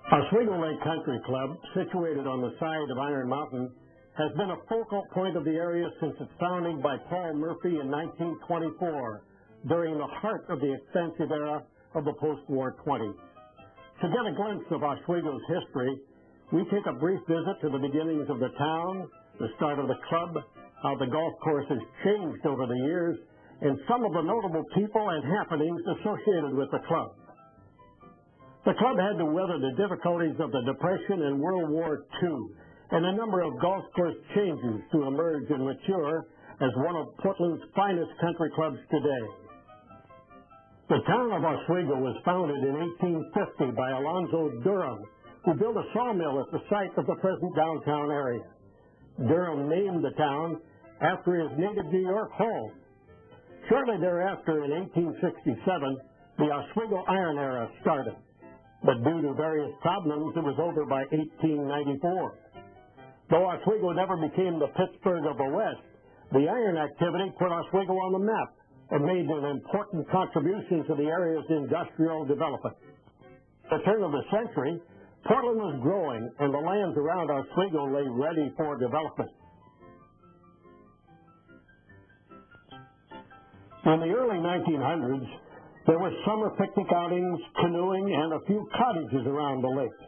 Oswego Lake Country Club, situated on the side of Iron Mountain, has been a focal point of the area since its founding by Paul Murphy in 1924, during the heart of the extensive era of the post-war 20s. To get a glimpse of Oswego's history, we take a brief visit to the beginnings of the town, the start of the club, how the golf course has changed over the years, and some of the notable people and happenings associated with the club. The club had to weather the difficulties of the Depression and World War II, and a number of golf course changes to emerge and mature as one of Portland's finest country clubs today. The town of Oswego was founded in 1850 by Alonzo Durham, who built a sawmill at the site of the present downtown area. Durham named the town after his native New York home. Shortly thereafter, in 1867, the Oswego Iron Era started, but due to various problems, it was over by 1894. Though Oswego never became the Pittsburgh of the West, the iron activity put Oswego on the map and made an important contribution to the area's industrial development. At the turn of the century, Portland was growing, and the lands around Oswego lay ready for development. In the early 1900s, there were summer picnic outings, canoeing, and a few cottages around the lake.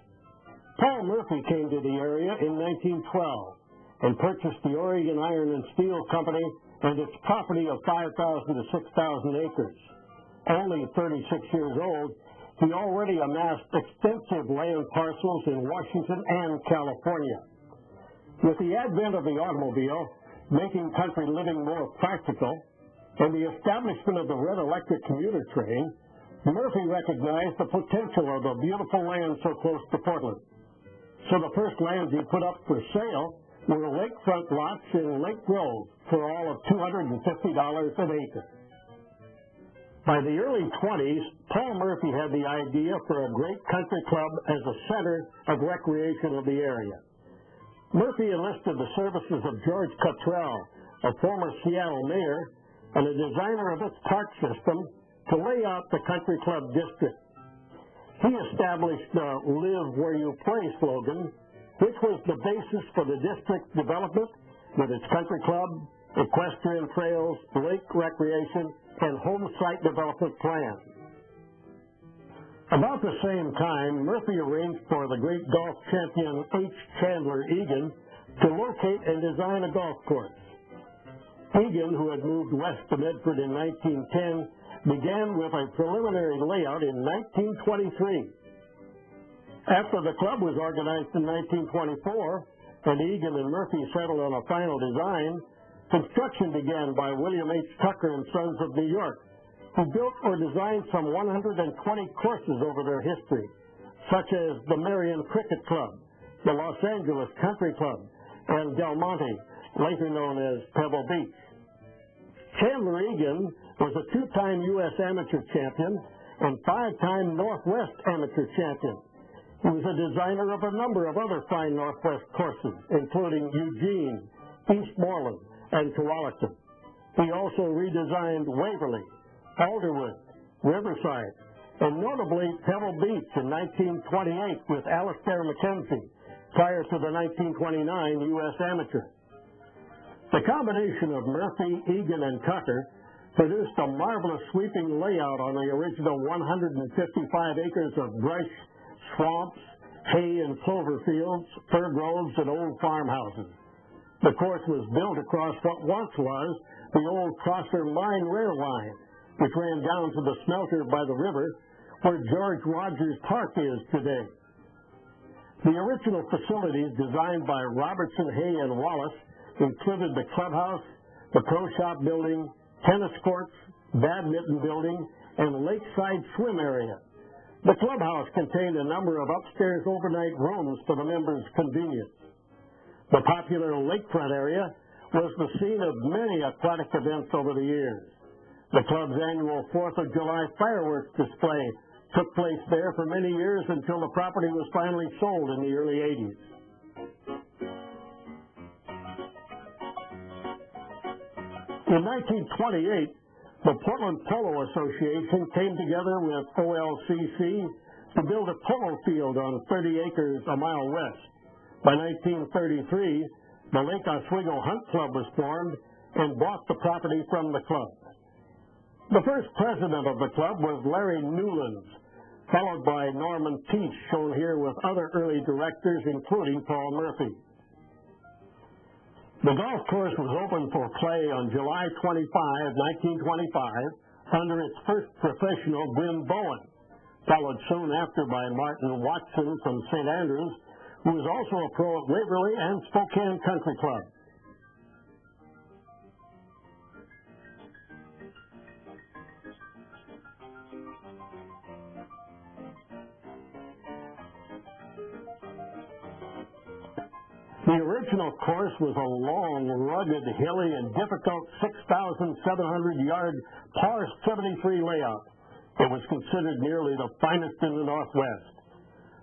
Paul Murphy came to the area in 1912 and purchased the Oregon Iron and Steel Company and its property of 5,000 to 6,000 acres. Only 36 years old, he already amassed extensive land parcels in Washington and California. With the advent of the automobile, making country living more practical, and the establishment of the red electric commuter train, Murphy recognized the potential of the beautiful land so close to Portland. So the first lands he put up for sale were lakefront lots in Lake Grove for all of $250 an acre. By the early 20s, Paul Murphy had the idea for a great country club as a center of recreation of the area. Murphy enlisted the services of George Cottrell, a former Seattle mayor, and a designer of its park system to lay out the country club district. He established the Live Where You Play slogan, which was the basis for the district's development with its country club, equestrian trails, lake recreation, and home site development plan. About the same time, Murphy arranged for the great golf champion H. Chandler Egan to locate and design a golf course. Egan, who had moved west to Medford in 1910, began with a preliminary layout in 1923. After the club was organized in 1924, and Egan and Murphy settled on a final design, construction began by William H. Tucker and Sons of New York, who built or designed some 120 courses over their history, such as the Marion Cricket Club, the Los Angeles Country Club, and Del Monte, later known as Pebble Beach. Chandler Egan was a two-time U.S. amateur champion and five-time Northwest amateur champion. He was a designer of a number of other fine Northwest courses, including Eugene, Eastmoreland, and Tualatin. He also redesigned Waverly, Alderwood, Riverside, and notably Pebble Beach in 1928 with Alistair McKenzie, prior to the 1929 U.S. Amateur. The combination of Murphy, Egan, and Tucker produced a marvelous sweeping layout on the original 155 acres of brush, swamps, hay and clover fields, fir groves, and old farmhouses. The course was built across what once was the old Crosser Mine Rail Line, which ran down to the smelter by the river, where George Rogers Park is today. The original facilities designed by Robertson, Hay, and Wallace included the clubhouse, the pro shop building, tennis courts, badminton building, and lakeside swim area. The clubhouse contained a number of upstairs overnight rooms for the members' convenience. The popular lakefront area was the scene of many aquatic events over the years. The club's annual 4th of July fireworks display took place there for many years until the property was finally sold in the early 80s. In 1928, the Portland Polo Association came together with OLCC, to build a polo field on 30 acres a mile west. By 1933, the Lake Oswego Hunt Club was formed and bought the property from the club. The first president of the club was Larry Newlands, followed by Norman Teach, shown here with other early directors, including Paul Murphy. The golf course was opened for play on July 25, 1925, under its first professional, Gwen Bowen, followed soon after by Martin Watson from St. Andrews, who was also a pro at Waverly and Spokane Country Club. The original course was a long, rugged, hilly, and difficult 6,700-yard par 73 layout. It was considered nearly the finest in the Northwest.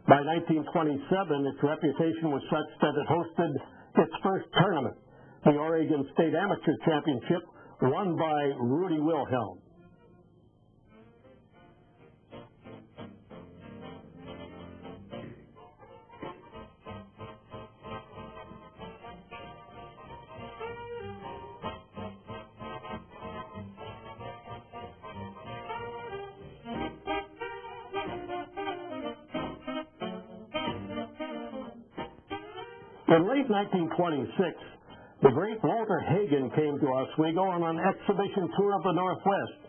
By 1927, its reputation was such that it hosted its first tournament, the Oregon State Amateur Championship, won by Rudy Wilhelm. In late 1926, the great Walter Hagen came to Oswego on an exhibition tour of the Northwest.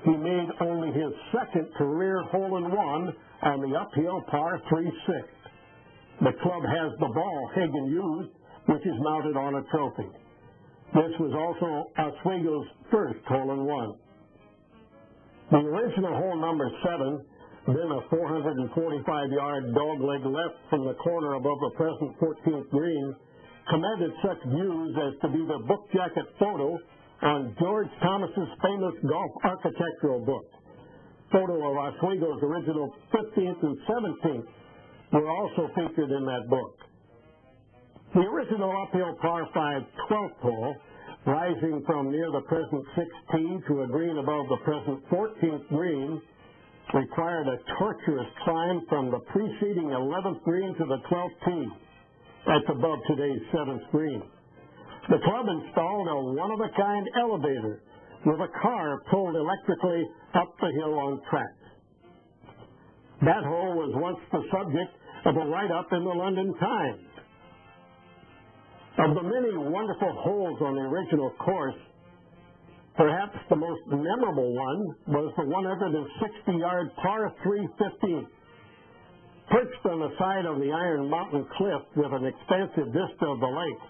He made only his second career hole-in-one on the uphill par 3-6. The club has the ball Hagen used, which is mounted on a trophy. This was also Oswego's first hole-in-one. The original hole number 7, then a 445-yard dogleg left from the corner above the present 14th green, commanded such views as to be the book jacket photo on George Thomas's famous golf architectural book. Photo of Oswego's original 15th and 17th were also featured in that book. The original uphill par 5 12th hole, rising from near the present 6th tee to a green above the present 14th green, required a tortuous climb from the preceding 11th green to the 12th tee. That's above today's 7th green. The club installed a one-of-a-kind elevator with a car pulled electrically up the hill on tracks. That hole was once the subject of a write-up in the London Times. Of the many wonderful holes on the original course, perhaps the most memorable one was the 160-yard par 3-15. Perched on the side of the Iron Mountain cliff with an expansive vista of the lake,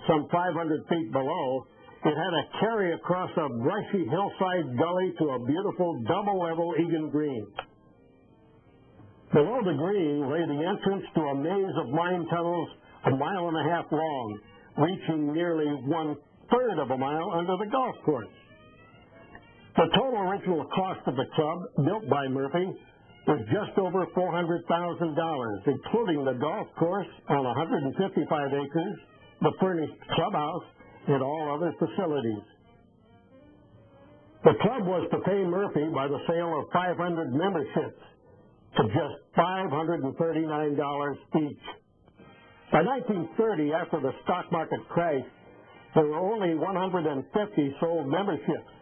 some 500 feet below, it had a carry across a brushy hillside gully to a beautiful double-level Egan green. Below the green lay the entrance to a maze of mine tunnels 1.5 miles long, reaching nearly 1/3 of a mile under the golf course. The total original cost of the club, built by Murphy, was just over $400,000, including the golf course on 155 acres, the furnished clubhouse, and all other facilities. The club was to pay Murphy by the sale of 500 memberships to just $539 each. By 1930, after the stock market crashed, there were only 150 sold memberships.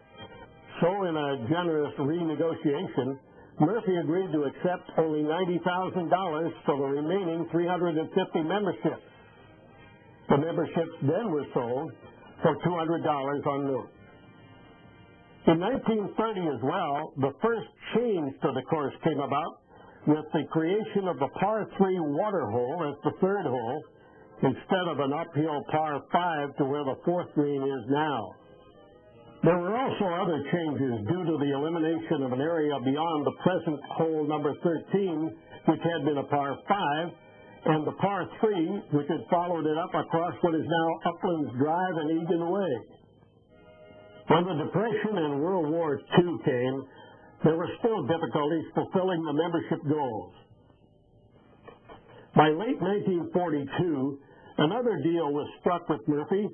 So in a generous renegotiation, Murphy agreed to accept only $90,000 for the remaining 350 memberships. The memberships then were sold for $200 on note. In 1930 as well, the first change to the course came about with the creation of the par 3 water hole as the third hole, instead of an uphill par 5 to where the 4th green is now. There were also other changes due to the elimination of an area beyond the present hole number 13, which had been a par 5, and the par 3, which had followed it up across what is now Uplands Drive and Egan Way. When the Depression and World War II came, there were still difficulties fulfilling the membership goals. By late 1942, another deal was struck with Murphy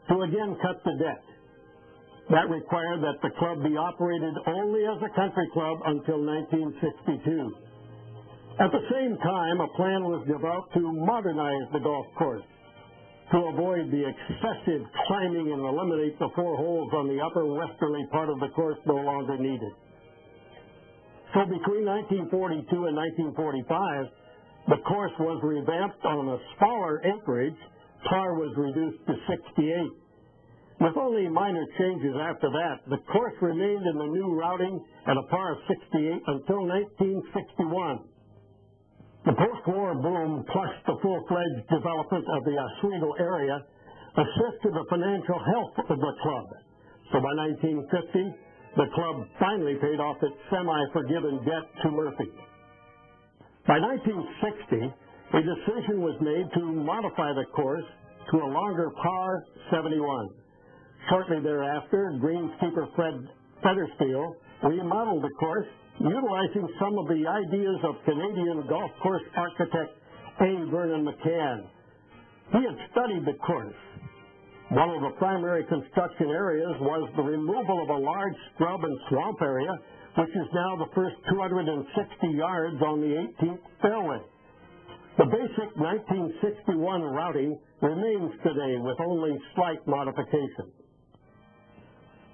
to again cut the debt. That required that the club be operated only as a country club until 1962. At the same time, a plan was developed to modernize the golf course to avoid the excessive climbing and eliminate the 4 holes on the upper westerly part of the course no longer needed. So between 1942 and 1945, the course was revamped on a smaller acreage. Par was reduced to 68. With only minor changes after that, the course remained in the new routing at a par of 68 until 1961. The post-war boom, plus the full-fledged development of the Oswego area, assisted the financial health of the club. So by 1950, the club finally paid off its semi-forgiven debt to Murphy. By 1960, a decision was made to modify the course to a longer par 71. Shortly thereafter, greenskeeper Fred Fettersfield remodeled the course, utilizing some of the ideas of Canadian golf course architect A. Vernon McCann. He had studied the course. One of the primary construction areas was the removal of a large scrub and swamp area, which is now the first 260 yards on the 18th fairway. The basic 1961 routing remains today with only slight modifications.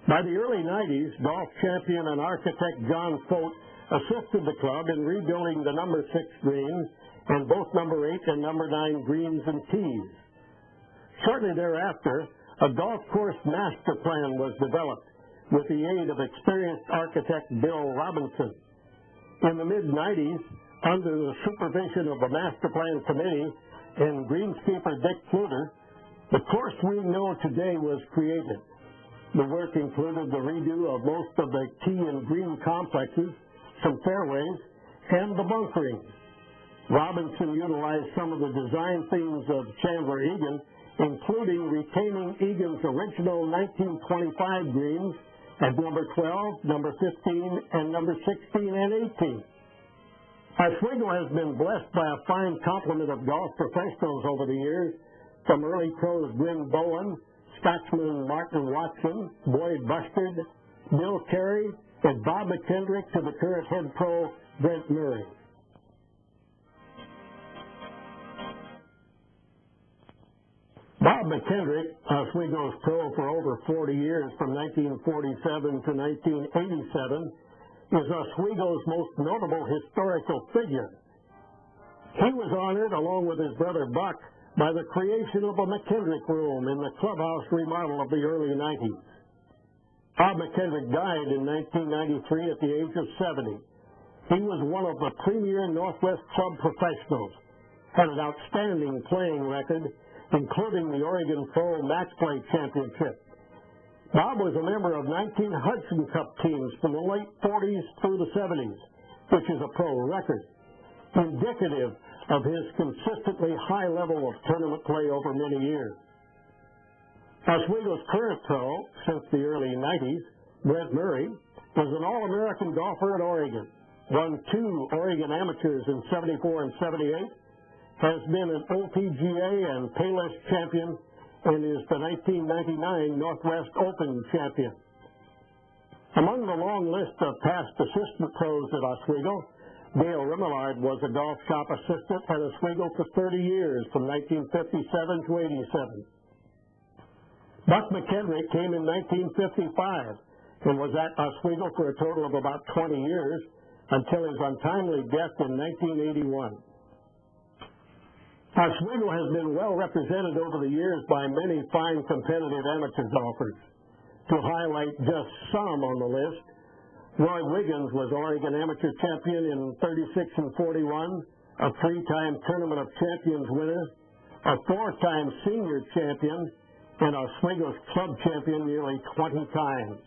By the early 90s, golf champion and architect John Fote assisted the club in rebuilding the number 6 green and both number 8 and number 9 greens and tees. Shortly thereafter, a golf course master plan was developed with the aid of experienced architect Bill Robinson. In the mid-90s, under the supervision of the master plan committee and greenskeeper Dick Fluter, the course we know today was created. The work included the redo of most of the tee and green complexes, some fairways, and the bunkering. Robinson utilized some of the design themes of Chandler Egan, including retaining Egan's original 1925 greens at number 12, number 15, and number 16 and 18. Oswego has been blessed by a fine complement of golf professionals over the years, from early pros Glenn Bowen, Scotsman Martin Watson, Boyd Bustard, Bill Carey, and Bob McKendrick to the current head pro Brent Murray. Bob McKendrick, Oswego's pro for over 40 years, from 1947 to 1987, is Oswego's most notable historical figure. He was honored, along with his brother Buck, by the creation of a McKendrick room in the clubhouse remodel of the early 90s. Bob McKendrick died in 1993 at the age of 70. He was one of the premier Northwest club professionals, had an outstanding playing record, including the Oregon Pro Match Play Championship. Bob was a member of 19 Hudson Cup teams from the late 40s through the 70s, which is a pro record, indicative of his consistently high level of tournament play over many years. Oswego's current pro, since the early 90s, Brent Murray, was an All-American golfer at Oregon, won 2 Oregon Amateurs in 74 and 78, has been an OPGA and Payless champion, and is the 1999 Northwest Open champion. Among the long list of past assistant pros at Oswego, Dale Rimillard was a golf shop assistant at Oswego for 30 years, from 1957 to 87. Buck McKendrick came in 1955 and was at Oswego for a total of about 20 years until his untimely death in 1981. Oswego has been well represented over the years by many fine competitive amateur golfers. To highlight just some on the list, Roy Wiggins was Oregon Amateur Champion in 36 and 41, a 3-time Tournament of Champions winner, a 4-time Senior Champion, and Oswego's Club Champion nearly 20 times.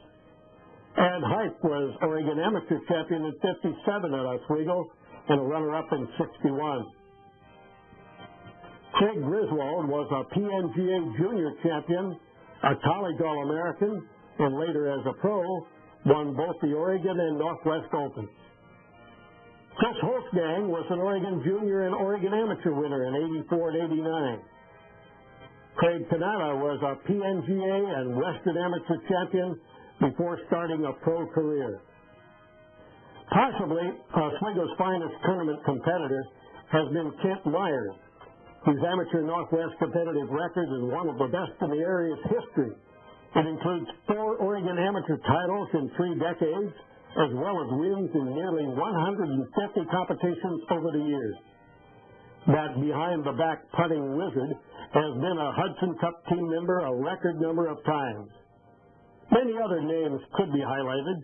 Ed Hike was Oregon Amateur Champion in 57 at Oswego and a runner-up in 61. Craig Griswold was a PNGA Junior Champion, a college All-American, and later as a pro, won both the Oregon and Northwest Opens. Chris Holzgang was an Oregon Junior and Oregon Amateur winner in 84 and 89. Craig Canada was a PNGA and Western Amateur Champion before starting a pro career. Possibly Oswego's finest tournament competitor has been Kent Myers, whose amateur Northwest competitive record is one of the best in the area's history. It includes 4 Oregon amateur titles in 3 decades, as well as wins in nearly 150 competitions over the years. That behind-the-back putting wizard has been a Hudson Cup team member a record number of times. Many other names could be highlighted.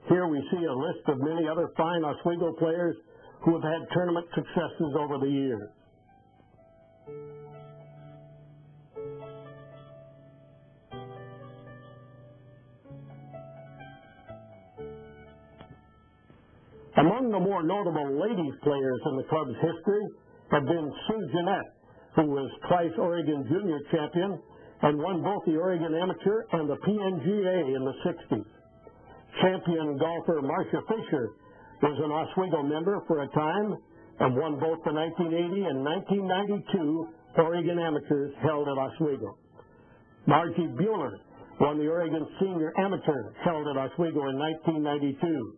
Here we see a list of many other fine Oswego players who have had tournament successes over the years. Among the more notable ladies players in the club's history have been Sue Jeanette, who was twice Oregon Junior Champion and won both the Oregon Amateur and the PNGA in the 60s. Champion golfer Marcia Fisher was an Oswego member for a time and won both the 1980 and 1992 Oregon Amateurs held at Oswego. Margie Bueller won the Oregon Senior Amateur held at Oswego in 1992.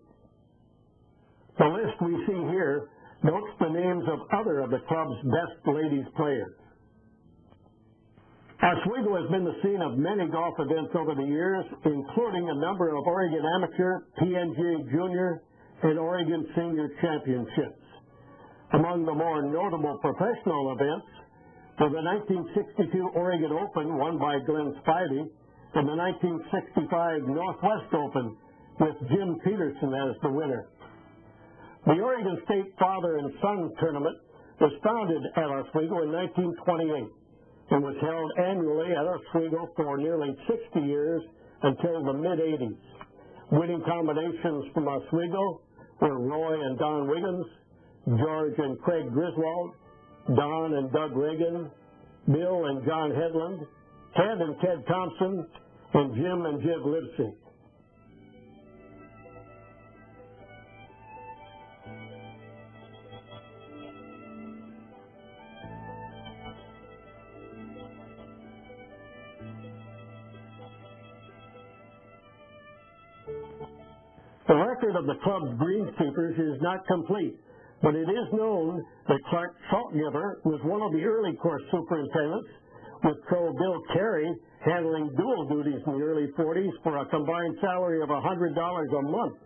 The list we see here notes the names of other of the club's best ladies players. Oswego has been the scene of many golf events over the years, including a number of Oregon Amateur, PNGA Junior, and Oregon Senior Championships. Among the more notable professional events were the 1962 Oregon Open, won by Glenn Spivey, and the 1965 Northwest Open, with Jim Peterson as the winner. The Oregon State Father and Son Tournament was founded at Oswego in 1928 and was held annually at Oswego for nearly 60 years until the mid-'80s. Winning combinations from Oswego were Roy and Don Wiggins, George and Craig Griswold, Don and Doug Reagan, Bill and John Hedlund, Ted and Ted Thompson, and Jim and Jiv Livesey. The record of the club's greenskeepers is not complete, but it is known that Clark Saltgiver was one of the early course superintendents, with pro Bill Carey handling dual duties in the early 40s for a combined salary of $100 a month.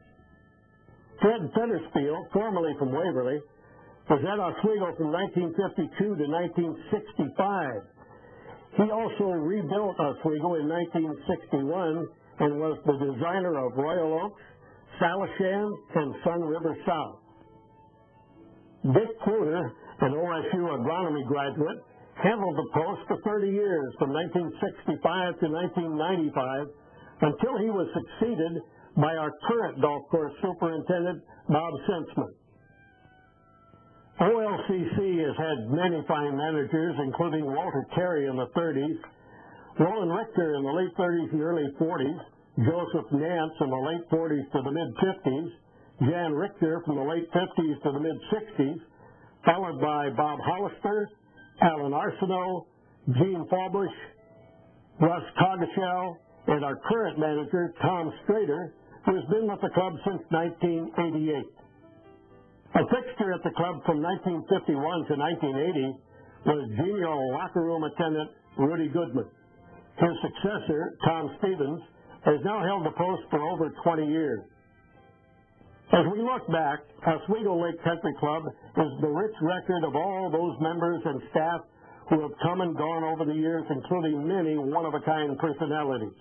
Fred Fetterspiel, formerly from Waverly, was at Oswego from 1952 to 1965. He also rebuilt Oswego in 1961 and was the designer of Royal Oaks, Salishan, and Sun River South. Dick Quoter, an OSU agronomy graduate, handled the post for 30 years, from 1965 to 1995, until he was succeeded by our current golf course superintendent, Bob Senseman. OLCC has had many fine managers, including Walter Terry in the 30s, Roland Richter in the late 30s and early 40s, Joseph Nance in the late 40s to the mid-50s, Jan Richter from the late 50s to the mid-60s, followed by Bob Hollister, Alan Arsenault, Gene Faubush, Russ Coggeshall, and our current manager, Tom Strader, who has been with the club since 1988. A fixture at the club from 1951 to 1980 was genial locker room attendant Rudy Goodman. His successor, Tom Stevens, has now held the post for over 20 years. As we look back, Oswego Lake Country Club is the rich record of all those members and staff who have come and gone over the years, including many one-of-a-kind personalities.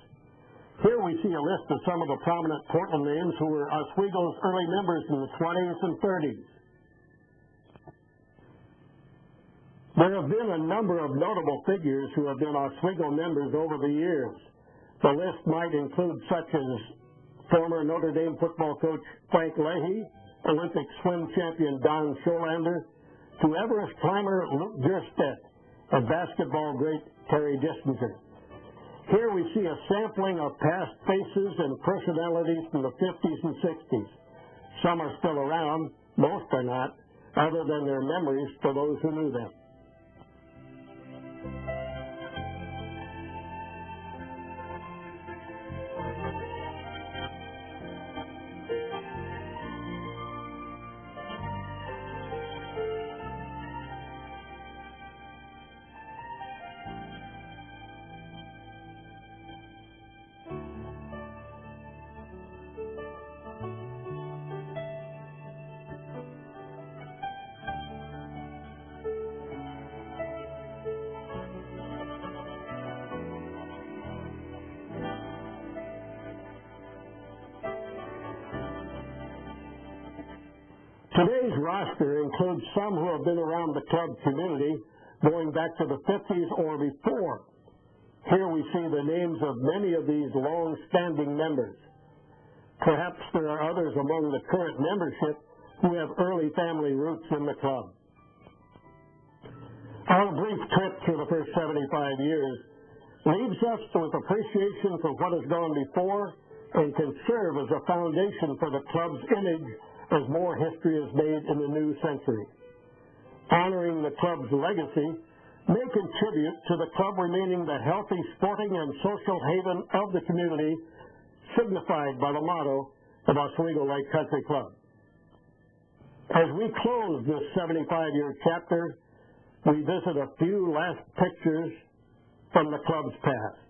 Here we see a list of some of the prominent Portland names who were Oswego's early members in the 20s and 30s. There have been a number of notable figures who have been Oswego members over the years. The list might include such as former Notre Dame football coach Frank Leahy, Olympic swim champion Don Scholander, to Everest climber Luke Gerstedt, and basketball great Terry Distinger. Here we see a sampling of past faces and personalities from the 50s and 60s. Some are still around, most are not, other than their memories for those who knew them. Today's roster includes some who have been around the club community going back to the 50s or before. Here we see the names of many of these long-standing members. Perhaps there are others among the current membership who have early family roots in the club. Our brief trip through the first 75 years leaves us with appreciation for what has gone before and can serve as a foundation for the club's image as more history is made in the new century. Honoring the club's legacy may contribute to the club remaining the healthy sporting and social haven of the community, signified by the motto of Oswego Lake Country Club. As we close this 75-year chapter, we visit a few last pictures from the club's past.